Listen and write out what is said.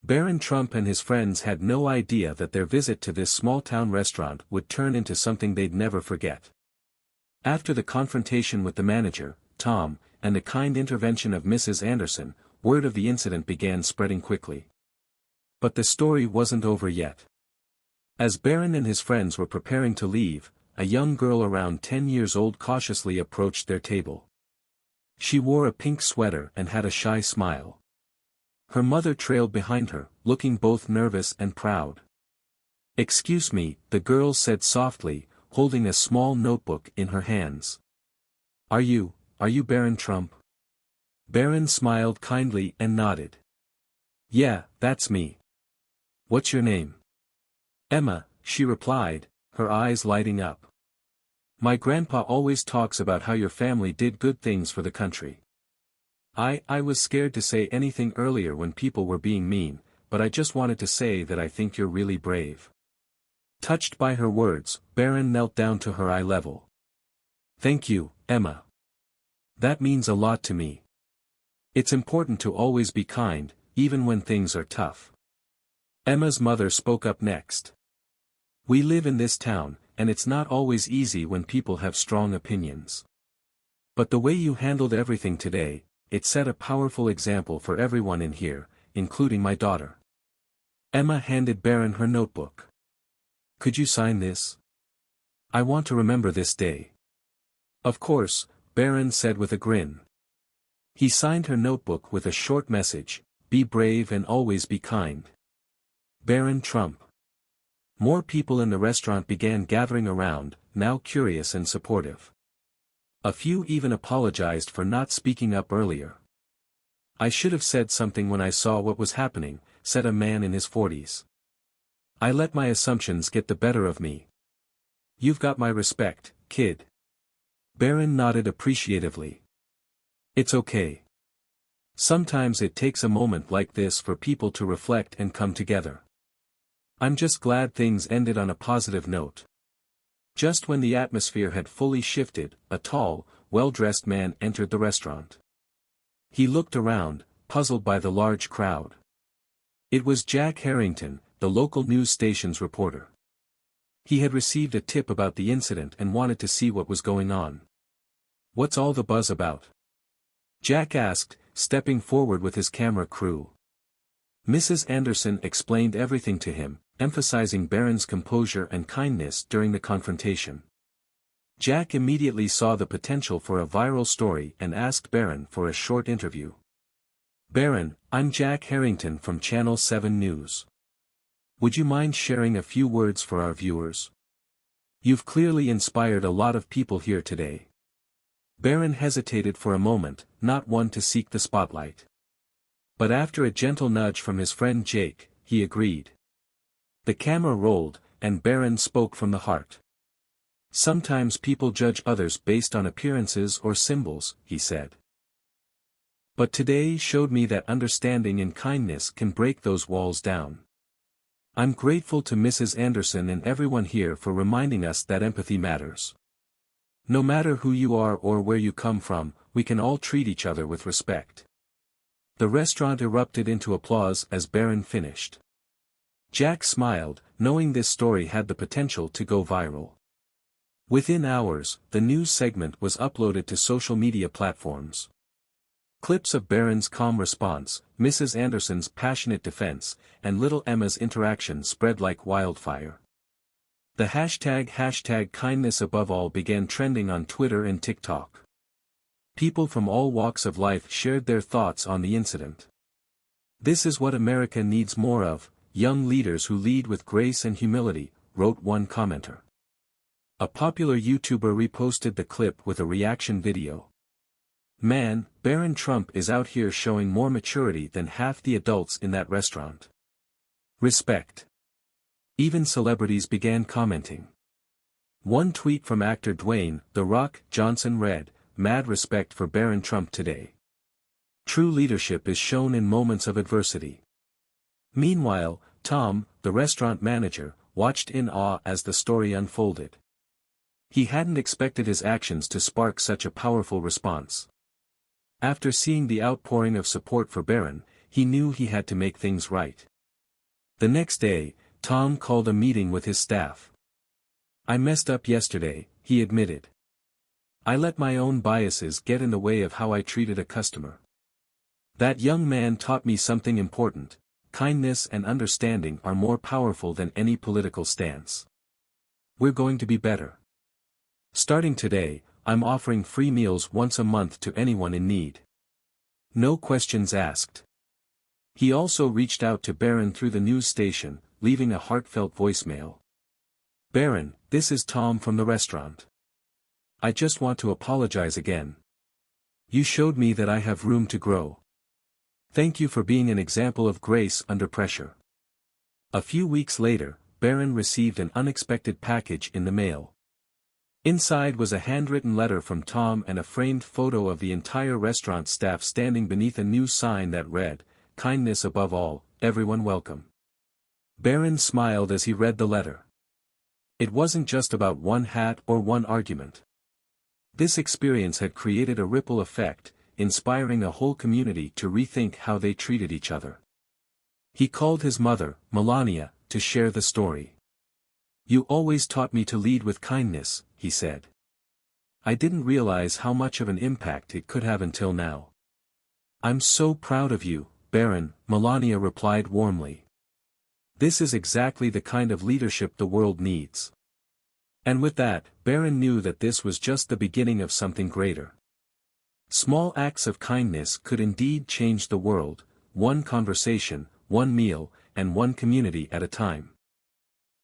Barron Trump and his friends had no idea that their visit to this small-town restaurant would turn into something they'd never forget. After the confrontation with the manager, Tom, and the kind intervention of Mrs. Anderson, word of the incident began spreading quickly. But the story wasn't over yet. As Barron and his friends were preparing to leave, a young girl around 10 years old cautiously approached their table. She wore a pink sweater and had a shy smile. Her mother trailed behind her, looking both nervous and proud. "Excuse me," the girl said softly, holding a small notebook in her hands. Are you Barron Trump?" Barron smiled kindly and nodded. "Yeah, that's me. What's your name?" "Emma," she replied, her eyes lighting up. "My grandpa always talks about how your family did good things for the country. I was scared to say anything earlier when people were being mean, but I just wanted to say that I think you're really brave." Touched by her words, Barron knelt down to her eye level. "Thank you, Emma. That means a lot to me. It's important to always be kind, even when things are tough." Emma's mother spoke up next. "We live in this town, and it's not always easy when people have strong opinions. But the way you handled everything today, it set a powerful example for everyone in here, including my daughter." Emma handed Barron her notebook. "Could you sign this? I want to remember this day." "Of course," Barron said with a grin. He signed her notebook with a short message, "Be brave and always be kind. Barron Trump." More people in the restaurant began gathering around, now curious and supportive. A few even apologized for not speaking up earlier. "I should have said something when I saw what was happening," said a man in his 40s. "I let my assumptions get the better of me." "You've got my respect, kid." Barron nodded appreciatively. "It's okay. Sometimes it takes a moment like this for people to reflect and come together. I'm just glad things ended on a positive note." Just when the atmosphere had fully shifted, a tall, well-dressed man entered the restaurant. He looked around, puzzled by the large crowd. It was Jack Harrington, the local news station's reporter. He had received a tip about the incident and wanted to see what was going on. "What's all the buzz about?" Jack asked, stepping forward with his camera crew. Mrs. Anderson explained everything to him, emphasizing Barron's composure and kindness during the confrontation. Jack immediately saw the potential for a viral story and asked Barron for a short interview. "Barron, I'm Jack Harrington from Channel 7 News. Would you mind sharing a few words for our viewers? You've clearly inspired a lot of people here today." Barron hesitated for a moment, not one to seek the spotlight. But after a gentle nudge from his friend Jake, he agreed. The camera rolled, and Barron spoke from the heart. "Sometimes people judge others based on appearances or symbols," he said. "But today showed me that understanding and kindness can break those walls down. I'm grateful to Mrs. Anderson and everyone here for reminding us that empathy matters. No matter who you are or where you come from, we can all treat each other with respect." The restaurant erupted into applause as Barron finished. Jack smiled, knowing this story had the potential to go viral. Within hours, the news segment was uploaded to social media platforms. Clips of Barron's calm response, Mrs. Anderson's passionate defense, and little Emma's interaction spread like wildfire. The hashtag kindness above all began trending on Twitter and TikTok. People from all walks of life shared their thoughts on the incident. "This is what America needs more of, young leaders who lead with grace and humility," wrote one commenter. A popular YouTuber reposted the clip with a reaction video. "Man, Barron Trump is out here showing more maturity than half the adults in that restaurant. Respect." Even celebrities began commenting. One tweet from actor Dwayne "The Rock" Johnson read, "Mad respect for Barron Trump today. True leadership is shown in moments of adversity." Meanwhile, Tom, the restaurant manager, watched in awe as the story unfolded. He hadn't expected his actions to spark such a powerful response. After seeing the outpouring of support for Barron, he knew he had to make things right. The next day, Tom called a meeting with his staff. "I messed up yesterday," he admitted. "I let my own biases get in the way of how I treated a customer. That young man taught me something important: kindness and understanding are more powerful than any political stance. We're going to be better. Starting today, I'm offering free meals once a month to anyone in need. No questions asked." He also reached out to Barron through the news station, leaving a heartfelt voicemail. "Barron, this is Tom from the restaurant. I just want to apologize again. You showed me that I have room to grow. Thank you for being an example of grace under pressure." A few weeks later, Barron received an unexpected package in the mail. Inside was a handwritten letter from Tom and a framed photo of the entire restaurant staff standing beneath a new sign that read, "Kindness above all, everyone welcome." Barron smiled as he read the letter. It wasn't just about one hat or one argument. This experience had created a ripple effect, inspiring a whole community to rethink how they treated each other. He called his mother, Melania, to share the story. "You always taught me to lead with kindness," he said. "I didn't realize how much of an impact it could have until now." "I'm so proud of you, Barron," Melania replied warmly. "This is exactly the kind of leadership the world needs." And with that, Barron knew that this was just the beginning of something greater. Small acts of kindness could indeed change the world, one conversation, one meal, and one community at a time.